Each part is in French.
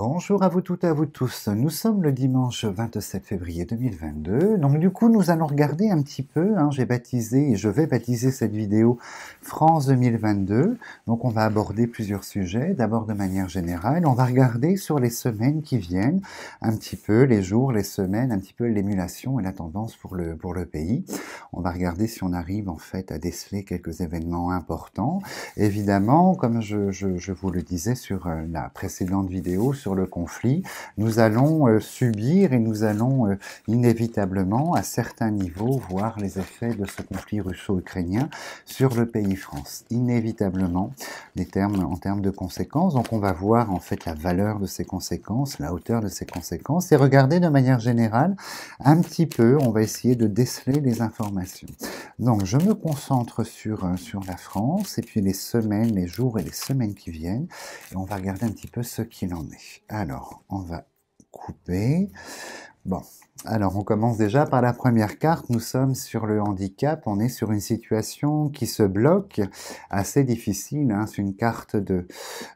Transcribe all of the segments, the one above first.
Bonjour à vous toutes et à vous tous. Nous sommes le dimanche 27 février 2022. Donc du coup, nous allons regarder un petit peu, j'ai baptisé et je vais baptiser cette vidéo France 2022. Donc on va aborder plusieurs sujets. D'abord de manière générale, on va regarder sur les semaines qui viennent, un petit peu les jours, les semaines, un petit peu l'émulation et la tendance pour le pays. On va regarder si on arrive en fait à déceler quelques événements importants. Évidemment, comme je vous le disais sur la précédente vidéo sur le conflit, nous allons subir et nous allons inévitablement, à certains niveaux, voir les effets de ce conflit russo-ukrainien sur le pays France. Inévitablement, en termes de conséquences. Donc on va voir en fait la valeur de ces conséquences, la hauteur de ces conséquences, et regarder de manière générale un petit peu, on va essayer de déceler les informations. Donc je me concentre sur la France, et puis les semaines, les jours et les semaines qui viennent, et on va regarder un petit peu ce qu'il en est. Alors, on va couper. Bon, alors on commence déjà par la première carte. Nous sommes sur le handicap, on est sur une situation qui se bloque, assez difficile, c'est une carte de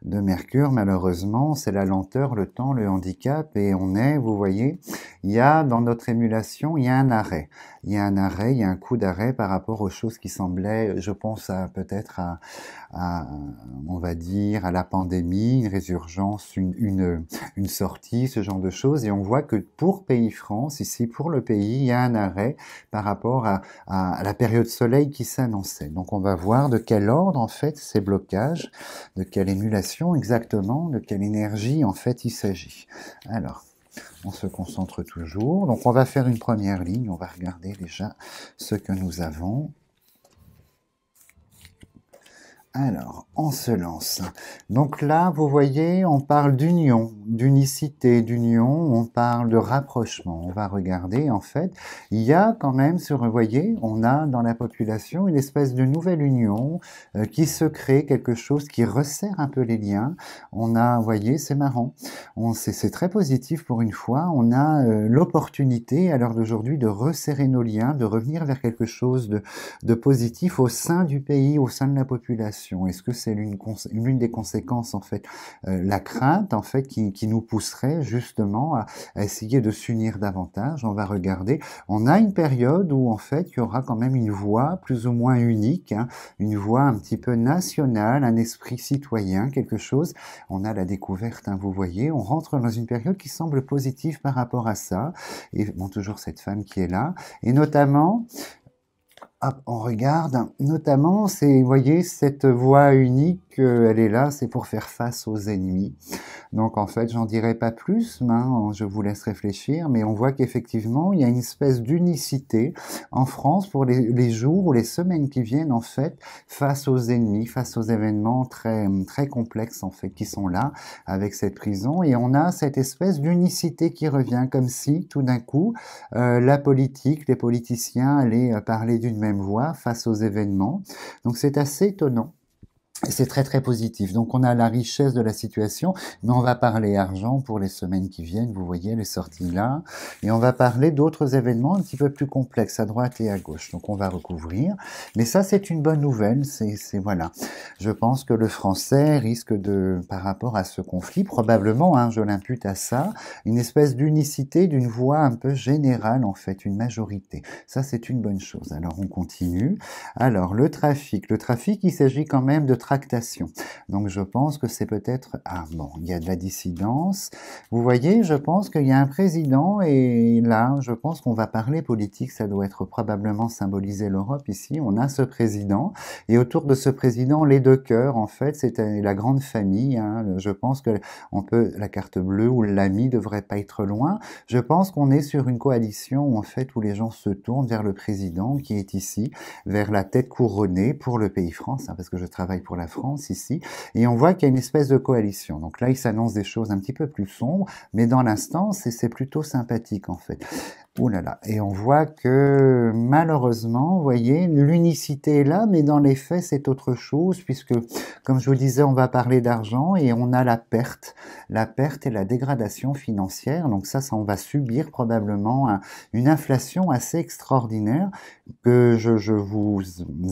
Mercure malheureusement, c'est la lenteur, le temps, le handicap, et on est, vous voyez, il y a dans notre émulation, il y a un arrêt. Il y a un arrêt, il y a un coup d'arrêt par rapport aux choses qui semblaient, je pense peut-être on va dire, à la pandémie, une résurgence, une sortie, ce genre de choses, et on voit que pour Pays France, ici pour le pays, il y a un arrêt par rapport à la période soleil qui s'annonçait. Donc on va voir de quel ordre en fait ces blocages, de quelle émulation exactement, de quelle énergie en fait il s'agit. Alors, on se concentre toujours. Donc on va faire une première ligne, on va regarder déjà ce que nous avons. Alors, on se lance. Donc là, vous voyez, on parle d'union, d'unicité, d'union, on parle de rapprochement. On va regarder, en fait, il y a quand même, vous voyez, on a dans la population une espèce de nouvelle union qui se crée, quelque chose qui resserre un peu les liens. On a, vous voyez, c'est marrant, c'est très positif pour une fois, on a l'opportunité, à l'heure d'aujourd'hui, de resserrer nos liens, de revenir vers quelque chose de positif au sein du pays, au sein de la population. Est-ce que c'est l'une des conséquences, en fait, la crainte, en fait, qui nous pousserait justement à essayer de s'unir davantage? On va regarder. On a une période où, en fait, il y aura quand même une voix plus ou moins unique, une voix un petit peu nationale, un esprit citoyen, quelque chose. On a la découverte, vous voyez, on rentre dans une période qui semble positive par rapport à ça. Et bon, toujours cette femme qui est là. Et notamment, hop, on regarde, notamment, vous voyez, cette voix unique, elle est là, c'est pour faire face aux ennemis. Donc en fait, j'en dirai pas plus, je vous laisse réfléchir, mais on voit qu'effectivement, il y a une espèce d'unicité en France pour les jours ou les semaines qui viennent, en fait, face aux ennemis, face aux événements très, très complexes, en fait, qui sont là, avec cette prison, et on a cette espèce d'unicité qui revient, comme si, tout d'un coup, la politique, les politiciens allaient parler d'une même voix face aux événements. Donc c'est assez étonnant. C'est très très positif. Donc on a la richesse de la situation, mais on va parler argent pour les semaines qui viennent, vous voyez les sorties là, et on va parler d'autres événements un petit peu plus complexes à droite et à gauche. Donc on va recouvrir, mais ça c'est une bonne nouvelle, c'est voilà. Je pense que le français risque de, par rapport à ce conflit, probablement, je l'impute à ça, une espèce d'unicité, d'une voix un peu générale en fait, une majorité. Ça c'est une bonne chose. Alors on continue. Alors le trafic, il s'agit quand même de tractation. Donc je pense que c'est peut-être... Ah bon, il y a de la dissidence. Vous voyez, je pense qu'il y a un président et là, je pense qu'on va parler politique. Ça doit être probablement symboliser l'Europe ici. On a ce président et autour de ce président, les deux cœurs, en fait, c'est la grande famille. Je pense que la carte bleue ou l'ami devrait pas être loin. Je pense qu'on est sur une coalition en fait où les gens se tournent vers le président qui est ici, vers la tête couronnée pour le pays France, parce que je travaille pour la France ici, et on voit qu'il y a une espèce de coalition. Donc là, il s'annonce des choses un petit peu plus sombres, mais dans l'instant, c'est plutôt sympathique en fait. Ouh là là, et on voit que malheureusement, vous voyez, l'unicité est là, mais dans les faits, c'est autre chose, puisque, comme je vous disais, on va parler d'argent et on a la perte et la dégradation financière. Donc ça on va subir probablement une inflation assez extraordinaire que je vous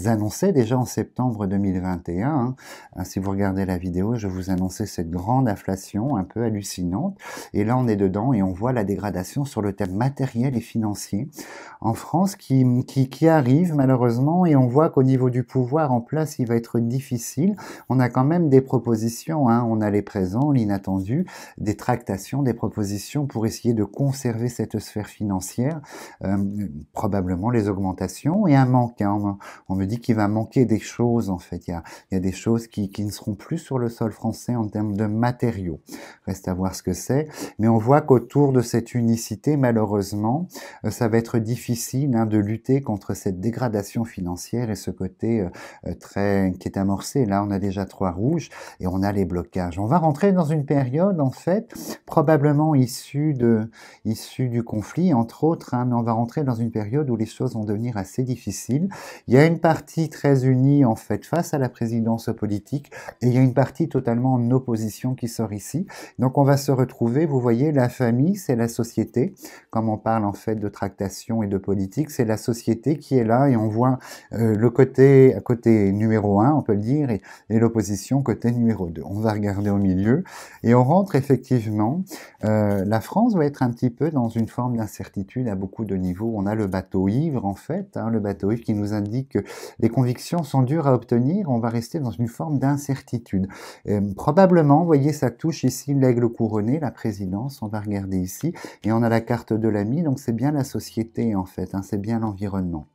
annonçais déjà en septembre 2021. Hein. Si vous regardez la vidéo, je vous annonçais cette grande inflation un peu hallucinante. Et là, on est dedans et on voit la dégradation sur le thème matériel et financier en France qui arrive malheureusement, et on voit qu'au niveau du pouvoir en place, il va être difficile. On a quand même des propositions, hein. On a les présents, l'inattendu, des tractations, des propositions pour essayer de conserver cette sphère financière, probablement les augmentations et un manque. Hein. On me dit qu'il va manquer des choses en fait. Il y a des choses qui ne seront plus sur le sol français en termes de matériaux. Reste à voir ce que c'est. Mais on voit qu'autour de cette unicité, malheureusement, ça va être difficile de lutter contre cette dégradation financière et ce côté qui est amorcé. Là, on a déjà 3 rouges et on a les blocages. On va rentrer dans une période, en fait, probablement issue du conflit, entre autres, mais on va rentrer dans une période où les choses vont devenir assez difficiles. Il y a une partie très unie, en fait, face à la présidence politique, et il y a une partie totalement en opposition qui sort ici. Donc on va se retrouver, vous voyez, la famille, c'est la société. Comme on parle en fait de tractation et de politique, c'est la société qui est là, et on voit le côté numéro 1, on peut le dire, et l'opposition côté numéro 2. On va regarder au milieu, et on rentre effectivement, la France va être un petit peu dans une forme d'incertitude à beaucoup de niveaux. On a le bateau ivre en fait, le bateau ivre qui nous indique que les convictions sont dures à obtenir, on va rester dans une forme d'incertitude. Probablement, vous voyez, ça touche ici l'aigle couronné, la présidence, on va regarder ici, et on a la carte de l'ami, donc c'est bien la société en fait, c'est bien l'environnement.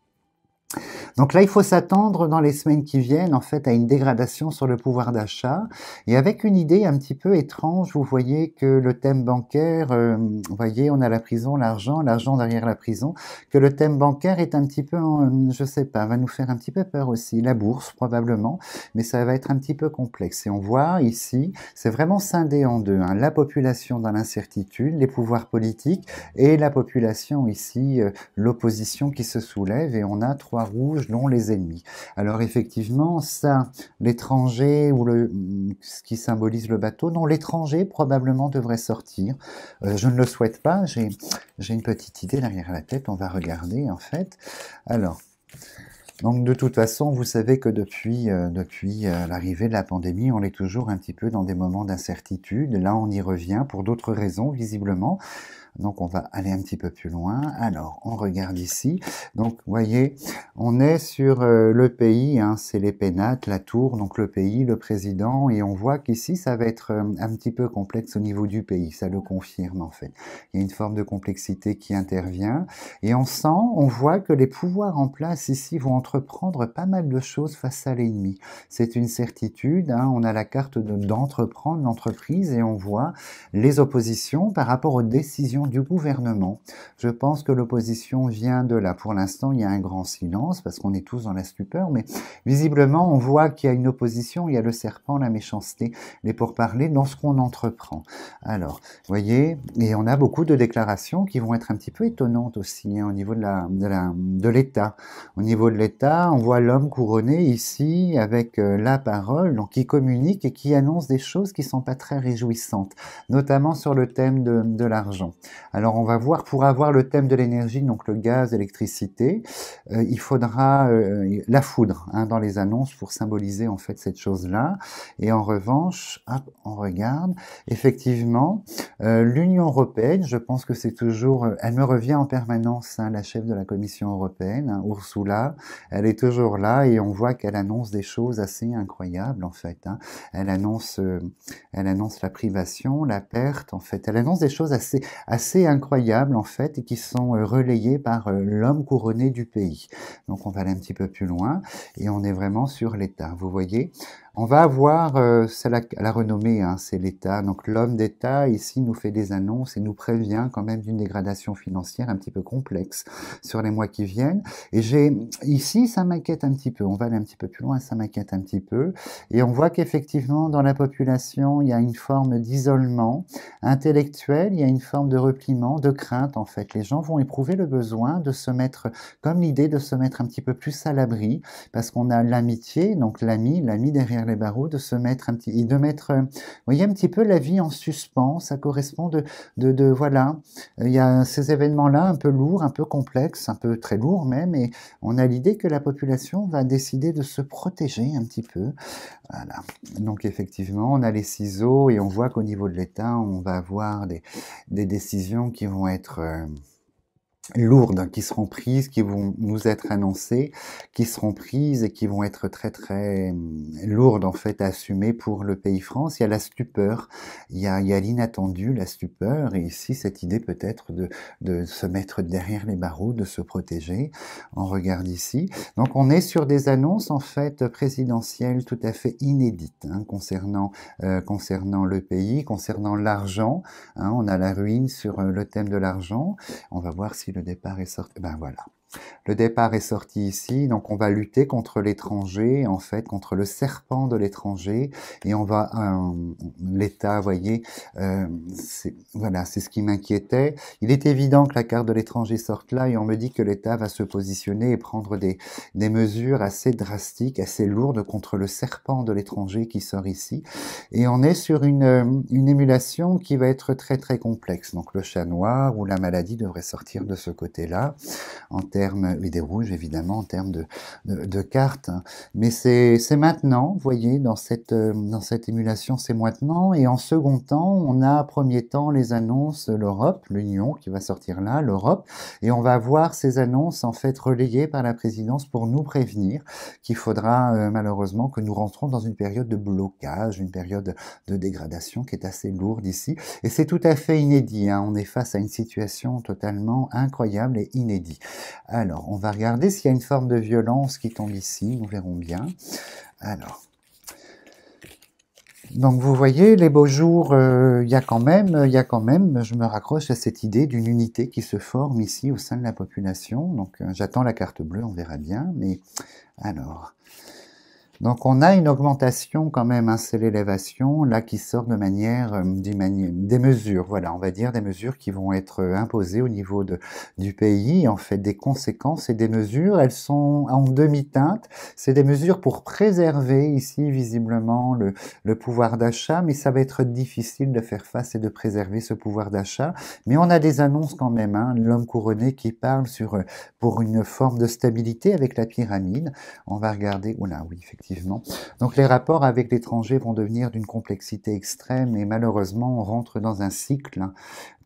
Donc là, il faut s'attendre dans les semaines qui viennent, en fait, à une dégradation sur le pouvoir d'achat. Et avec une idée un petit peu étrange, vous voyez que le thème bancaire, vous voyez, on a la prison, l'argent derrière la prison, que le thème bancaire est un petit peu, je sais pas, va nous faire un petit peu peur aussi. La bourse, probablement, mais ça va être un petit peu complexe. Et on voit ici, c'est vraiment scindé en deux, la population dans l'incertitude, les pouvoirs politiques, et la population ici, l'opposition qui se soulève, et on a 3 rouges dont les ennemis. Alors effectivement, ça, l'étranger ou ce qui symbolise le bateau, non, l'étranger probablement devrait sortir. Je ne le souhaite pas, j'ai une petite idée derrière la tête, on va regarder en fait. Alors, donc de toute façon, vous savez que depuis l'arrivée de la pandémie, on est toujours un petit peu dans des moments d'incertitude. Là, on y revient pour d'autres raisons, visiblement. Donc on va aller un petit peu plus loin. Alors on regarde ici. Donc vous voyez, on est sur le pays, c'est les pénates, la tour, donc le pays, le président, et on voit qu'ici ça va être un petit peu complexe au niveau du pays, ça le confirme en fait. Il y a une forme de complexité qui intervient, et on voit que les pouvoirs en place ici vont entreprendre pas mal de choses face à l'ennemi. C'est une certitude, on a la carte d'entreprendre l'entreprise, et on voit les oppositions par rapport aux décisions du gouvernement. Je pense que l'opposition vient de là. Pour l'instant, il y a un grand silence parce qu'on est tous dans la stupeur, mais visiblement, on voit qu'il y a une opposition, il y a le serpent, la méchanceté, les pourparlers dans ce qu'on entreprend. Alors, vous voyez, et on a beaucoup de déclarations qui vont être un petit peu étonnantes aussi au niveau de l'État. Au niveau de l'État, on voit l'homme couronné ici avec la parole, donc qui communique et qui annonce des choses qui sont pas très réjouissantes, notamment sur le thème de l'argent. Alors on va voir, pour avoir le thème de l'énergie, donc le gaz, l'électricité, il faudra la foudre dans les annonces pour symboliser en fait cette chose-là. Et en revanche, hop, on regarde, effectivement, l'Union européenne, je pense que c'est toujours, elle me revient en permanence, la chef de la Commission européenne, Ursula, elle est toujours là, et on voit qu'elle annonce des choses assez incroyables en fait. Elle annonce la privation, la perte, en fait, elle annonce des choses assez incroyables en fait, et qui sont relayées par l'homme couronné du pays. Donc on va aller un petit peu plus loin, et on est vraiment sur l'État. Vous voyez, On va avoir, c'est la renommée, hein, c'est l'État. Donc l'homme d'État ici nous fait des annonces et nous prévient quand même d'une dégradation financière un petit peu complexe sur les mois qui viennent. Et ici, ça m'inquiète un petit peu. On va aller un petit peu plus loin, ça m'inquiète un petit peu. Et on voit qu'effectivement, dans la population, il y a une forme d'isolement intellectuel, il y a une forme de repliement, de crainte en fait. Les gens vont éprouver le besoin de se mettre, comme l'idée de se mettre un petit peu plus à l'abri, parce qu'on a l'amitié, donc l'ami derrière les barreaux, de se mettre et de mettre, vous voyez, un petit peu la vie en suspens. Ça correspond voilà, il y a ces événements-là un peu lourds, un peu complexes, un peu très lourds même, et on a l'idée que la population va décider de se protéger un petit peu. Voilà. Donc effectivement, on a les ciseaux et on voit qu'au niveau de l'État, on va avoir des décisions qui vont être lourdes, qui seront prises, qui vont nous être annoncées, qui seront prises et qui vont être très très lourdes en fait à assumer pour le pays France. Il y a la stupeur, il y a l'inattendu, la stupeur, et ici cette idée peut-être de se mettre derrière les barreaux, de se protéger. On regarde ici. Donc on est sur des annonces en fait présidentielles tout à fait inédites, hein, concernant le pays, concernant l'argent. Hein, on a la ruine sur le thème de l'argent. On va voir si le départ est sorti. Ben voilà. Le départ est sorti ici, donc on va lutter contre l'étranger, en fait, contre le serpent de l'étranger, et on va, l'État, voyez, voilà, c'est ce qui m'inquiétait. Il est évident que la carte de l'étranger sorte là, et on me dit que l'État va se positionner et prendre des mesures assez drastiques, assez lourdes contre le serpent de l'étranger qui sort ici, et on est sur une émulation qui va être très très complexe. Donc le chat noir ou la maladie devrait sortir de ce côté-là, en termes, et des rouges évidemment, en termes de cartes. Mais c'est maintenant, vous voyez, dans cette émulation, c'est maintenant. Et en second temps, on a, premier temps, les annonces, l'Europe, l'Union qui va sortir là, l'Europe. Et on va voir ces annonces, en fait, relayées par la présidence pour nous prévenir qu'il faudra, malheureusement, que nous rentrons dans une période de blocage, une période de dégradation qui est assez lourde ici. Et c'est tout à fait inédit, hein. On est face à une situation totalement incroyable et inédite. Alors, on va regarder s'il y a une forme de violence qui tombe ici, nous verrons bien. Alors, donc vous voyez, les beaux jours, il y a quand même, je me raccroche à cette idée d'une unité qui se forme ici au sein de la population. Donc j'attends la carte bleue, on verra bien, mais alors... Donc on a une augmentation quand même, hein, c'est l'élévation, là qui sort de manière, des mesures, voilà, on va dire des mesures qui vont être imposées au niveau du pays, en fait des conséquences et des mesures, elles sont en demi-teinte, c'est des mesures pour préserver ici visiblement le pouvoir d'achat, mais ça va être difficile de faire face et de préserver ce pouvoir d'achat, mais on a des annonces quand même, hein, l'homme couronné qui parle pour une forme de stabilité avec la pyramide, on va regarder, oula, oui, effectivement. Donc les rapports avec l'étranger vont devenir d'une complexité extrême et malheureusement on rentre dans un cycle, hein,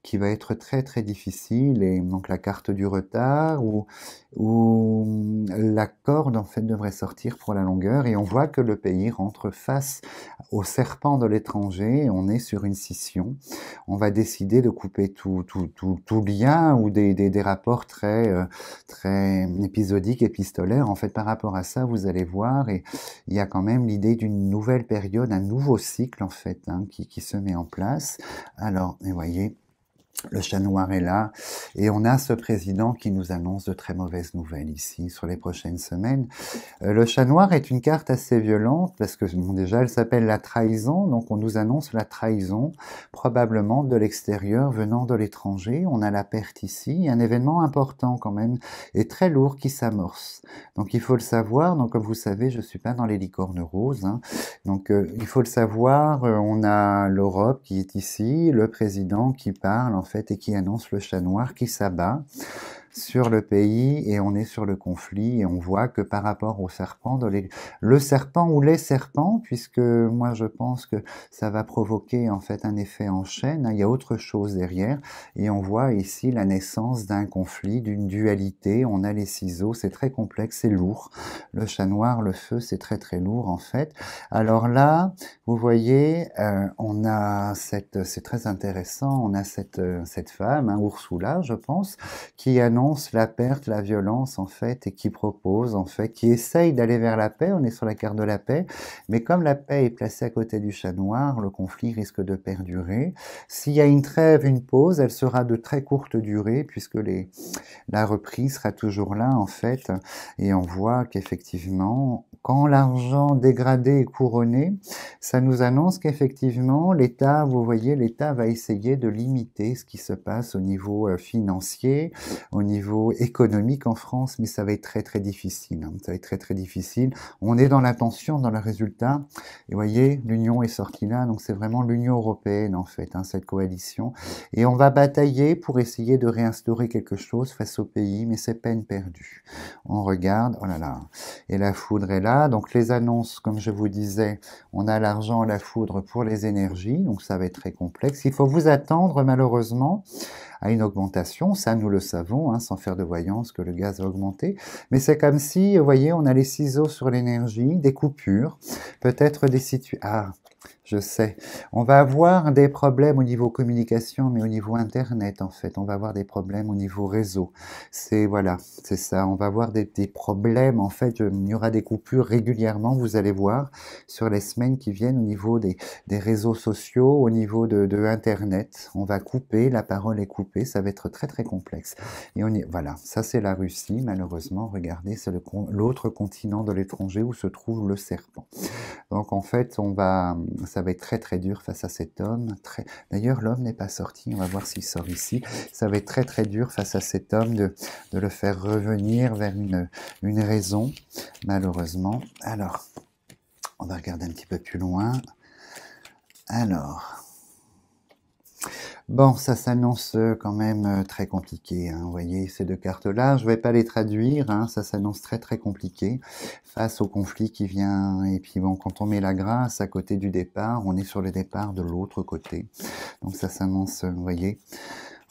qui va être très très difficile, et donc la carte du retard ou la corde en fait devrait sortir pour la longueur, et on voit que le pays rentre face au serpent de l'étranger, on est sur une scission, on va décider de couper tout lien ou des rapports très épisodiques, épistolaires, en fait par rapport à ça vous allez voir, et il y a quand même l'idée d'une nouvelle période, un nouveau cycle en fait, hein, qui se met en place. Alors, vous voyez, le chat noir est là, et on a ce président qui nous annonce de très mauvaises nouvelles ici sur les prochaines semaines. Le chat noir est une carte assez violente parce que bon, déjà elle s'appelle la trahison, donc on nous annonce la trahison probablement de l'extérieur venant de l'étranger. On a la perte ici, un événement important quand même et très lourd qui s'amorce. Donc il faut le savoir, donc comme vous savez je suis pas dans les licornes roses, hein. Donc il faut le savoir, on a l'Europe qui est ici, le président qui parle en fait et qui annonce le chat noir qui s'abat sur le pays, et on est sur le conflit, et on voit que par rapport au serpent, le serpent ou les serpents, puisque moi je pense que ça va provoquer en fait un effet en chaîne, hein, il y a autre chose derrière, et on voit ici la naissance d'un conflit, d'une dualité, on a les ciseaux, c'est très complexe, c'est lourd, le chat noir, le feu, c'est très très lourd en fait. Alors là, vous voyez, on a c'est très intéressant, on a cette femme, hein, Ursula je pense, qui annonce dénonce la perte, la violence, en fait, et qui propose, en fait, qui essaye d'aller vers la paix. On est sur la carte de la paix, mais comme la paix est placée à côté du chat noir, le conflit risque de perdurer. S'il y a une trêve, une pause, elle sera de très courte durée, puisque la reprise sera toujours là, en fait, et on voit qu'effectivement, quand l'argent dégradé est couronné, ça nous annonce qu'effectivement, l'État, vous voyez, l'État va essayer de limiter ce qui se passe au niveau financier, au niveau économique en France, mais ça va être très très difficile. Hein. Ça va être très très difficile. On est dans l'attention, dans le résultat. Et vous voyez, l'Union est sortie là, donc c'est vraiment l'Union européenne en fait, hein, cette coalition. Et on va batailler pour essayer de réinstaurer quelque chose face au pays, mais c'est peine perdue. On regarde, oh là là, et la foudre est là. Donc les annonces, comme je vous disais, on a l'argent, la foudre pour les énergies, donc ça va être très complexe. Il faut vous attendre malheureusement à une augmentation, ça nous le savons, hein, sans faire de voyance, que le gaz va augmenter, mais c'est comme si, vous voyez, on a les ciseaux sur l'énergie, des coupures, peut-être des situations... Ah, je sais. On va avoir des problèmes au niveau communication, mais au niveau Internet, en fait. On va avoir des problèmes au niveau réseau. C'est, voilà, c'est ça. On va avoir des problèmes, en fait. Il y aura des coupures régulièrement, vous allez voir, sur les semaines qui viennent au niveau des réseaux sociaux, au niveau de Internet. On va couper, la parole est coupée, ça va être très, très complexe. Et voilà, ça c'est la Russie, malheureusement. Regardez, c'est l'autre continent de l'étranger où se trouve le serpent. Donc en fait, ça va être très très dur face à cet homme. D'ailleurs, l'homme n'est pas sorti, on va voir s'il sort ici. Ça va être très très dur face à cet homme de le faire revenir vers une raison, malheureusement. Alors, on va regarder un petit peu plus loin. Alors... Bon, ça s'annonce quand même très compliqué, hein. Vous voyez, ces deux cartes-là, je ne vais pas les traduire, hein, ça s'annonce très très compliqué face au conflit qui vient. Et puis bon, quand on met la grâce à côté du départ, on est sur le départ de l'autre côté. Donc ça s'annonce, vous voyez.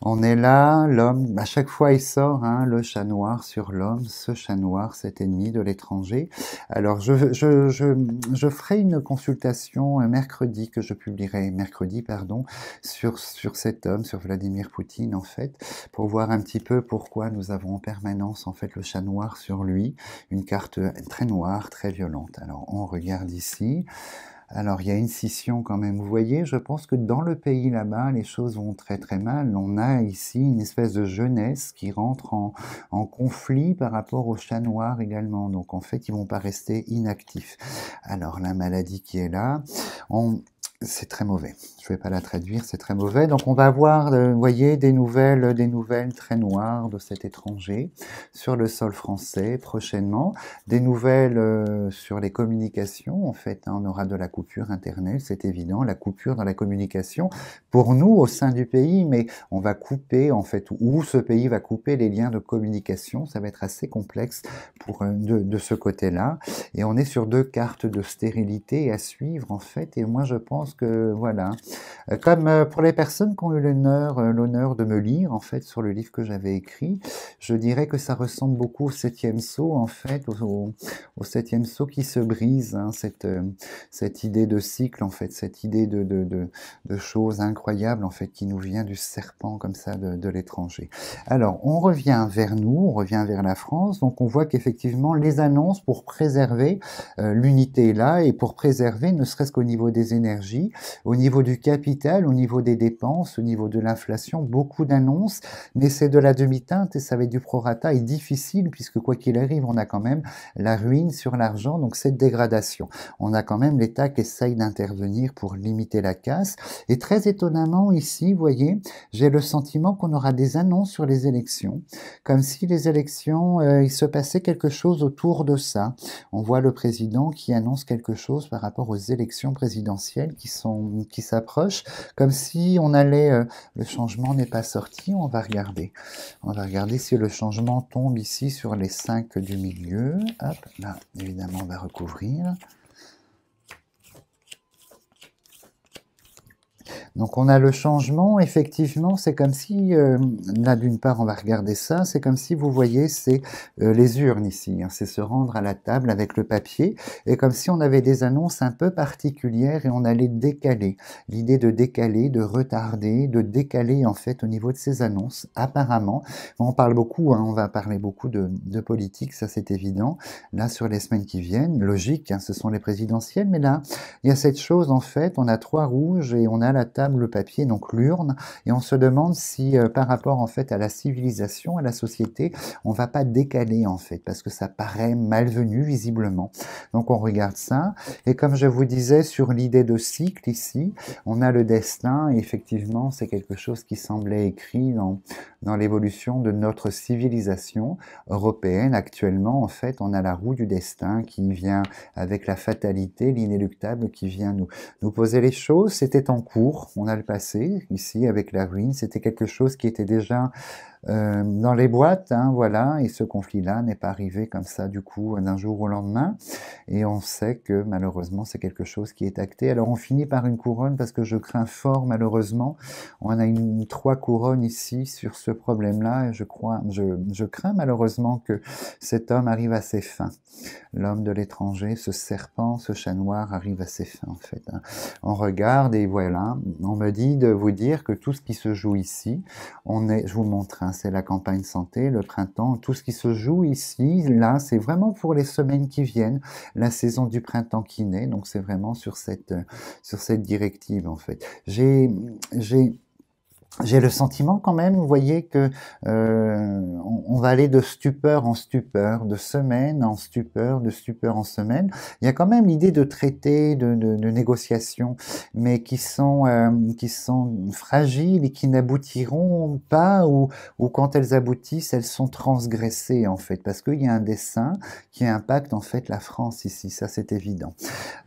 On est là, l'homme, à chaque fois il sort, hein, le chat noir sur l'homme, ce chat noir, cet ennemi de l'étranger. Alors je ferai une consultation mercredi, que je publierai mercredi, pardon, sur cet homme, sur Vladimir Poutine en fait, pour voir un petit peu pourquoi nous avons en permanence en fait le chat noir sur lui, une carte très noire, très violente. Alors on regarde ici. Alors, il y a une scission quand même. Vous voyez, je pense que dans le pays là-bas, les choses vont très très mal. On a ici une espèce de jeunesse qui rentre en conflit par rapport au chat noir également. Donc, en fait, ils vont pas rester inactifs. Alors, la maladie qui est là, c'est très mauvais. Je vais pas la traduire, c'est très mauvais. Donc on va avoir, vous voyez, des nouvelles très noires de cet étranger sur le sol français prochainement. Des nouvelles sur les communications. En fait, hein, on aura de la coupure Internet, c'est évident, la coupure dans la communication pour nous au sein du pays, mais on va couper en fait, ou ce pays va couper les liens de communication. Ça va être assez complexe pour de ce côté-là. Et on est sur deux cartes de stérilité à suivre en fait. Et moi je pense que voilà, comme pour les personnes qui ont eu l'honneur de me lire en fait sur le livre que j'avais écrit, je dirais que ça ressemble beaucoup au septième sceau en fait, au septième sceau qui se brise, hein, cette idée de cycle en fait, cette idée de choses incroyables en fait qui nous vient du serpent comme ça de l'étranger. Alors on revient vers nous, on revient vers la France, donc on voit qu'effectivement les annonces pour préserver l'unité est là et pour préserver ne serait-ce qu'au niveau des énergies, au niveau du capital, au niveau des dépenses, au niveau de l'inflation, beaucoup d'annonces, mais c'est de la demi-teinte et ça va être du prorata et difficile puisque quoi qu'il arrive, on a quand même la ruine sur l'argent, donc cette dégradation. On a quand même l'État qui essaye d'intervenir pour limiter la casse et très étonnamment ici, vous voyez, j'ai le sentiment qu'on aura des annonces sur les élections, comme si les élections, il se passait quelque chose autour de ça. On voit le président qui annonce quelque chose par rapport aux élections présidentielles qui s'approchent, comme si on allait, le changement n'est pas sorti, on va regarder si le changement tombe ici sur les 5 du milieu, hop, là, évidemment on va recouvrir. Donc on a le changement, effectivement, c'est comme si, là d'une part on va regarder ça, c'est comme si vous voyez, c'est les urnes ici, hein, c'est se rendre à la table avec le papier, et comme si on avait des annonces un peu particulières et on allait décaler. L'idée de décaler, de retarder, de décaler en fait au niveau de ces annonces, apparemment. On parle beaucoup, hein, on va parler beaucoup de politique, ça c'est évident. Là sur les semaines qui viennent, logique, hein, ce sont les présidentielles, mais là il y a cette chose en fait, on a 3 rouges et on a la table, le papier, donc l'urne, et on se demande si par rapport en fait à la civilisation, à la société, on va pas décaler en fait, parce que ça paraît malvenu visiblement. Donc on regarde ça, et comme je vous disais sur l'idée de cycle ici, on a le destin, et effectivement c'est quelque chose qui semblait écrit dans l'évolution de notre civilisation européenne. Actuellement en fait on a la roue du destin qui vient avec la fatalité, l'inéluctable qui vient nous poser les choses. C'était en cours, on a le passé, ici avec la ruine, c'était quelque chose qui était déjà dans les boîtes, hein, voilà, et ce conflit-là n'est pas arrivé comme ça du coup d'un jour au lendemain, et on sait que malheureusement c'est quelque chose qui est acté. Alors on finit par une couronne parce que je crains fort malheureusement, on a 3 couronnes ici sur ce problème-là, et je crains malheureusement que cet homme arrive à ses fins. L'homme de l'étranger, ce serpent, ce chat noir arrive à ses fins en fait. Hein. On regarde et voilà, on me dit de vous dire que tout ce qui se joue ici, je vous montre, hein, c'est la campagne santé, le printemps, tout ce qui se joue ici, là, c'est vraiment pour les semaines qui viennent, la saison du printemps qui naît, donc c'est vraiment sur cette directive en fait. J'ai le sentiment quand même, vous voyez, que on va aller de stupeur en stupeur, de semaine en stupeur, de stupeur en semaine. Il y a quand même l'idée de traités, de négociations, mais qui sont fragiles et qui n'aboutiront pas, ou quand elles aboutissent, elles sont transgressées en fait, parce qu'il y a un dessein qui impacte en fait la France ici, ça c'est évident.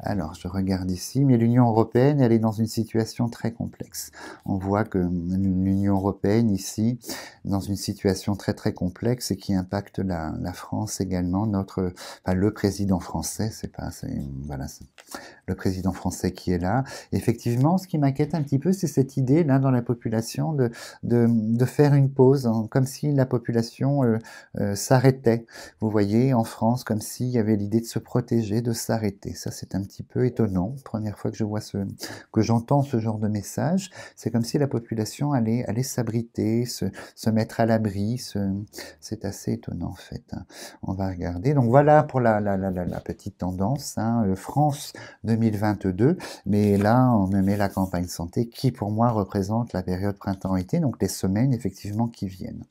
Alors, je regarde ici, mais l'Union européenne, elle est dans une situation très complexe. On voit que l'Union européenne ici, dans une situation très très complexe et qui impacte la France également. Le président français, voilà, c'est le président français qui est là. Effectivement, ce qui m'inquiète un petit peu, c'est cette idée là dans la population de faire une pause, hein, comme si la population s'arrêtait. Vous voyez, en France, comme s'il y avait l'idée de se protéger, de s'arrêter. Ça, c'est un petit peu étonnant. Première fois que que j'entends ce genre de message, c'est comme si la population allait s'abriter, se mettre à l'abri. C'est assez étonnant en fait. Hein. On va regarder. Donc voilà pour la petite tendance. Hein, France 2022. Mais là, on me met la campagne santé qui, pour moi, représente la période printemps-été, donc les semaines effectivement qui viennent.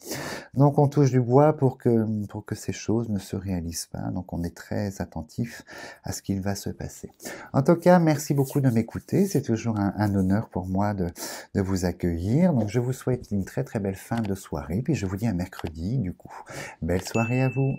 Donc on touche du bois pour que ces choses ne se réalisent pas. Donc on est très attentif à ce qu'il va se passer. En tout cas, merci beaucoup de m'écouter. C'est toujours un honneur pour moi de vous accueillir. Donc je vous souhaite une très très belle fin de soirée. Puis je vous dis à mercredi du coup. Belle soirée à vous.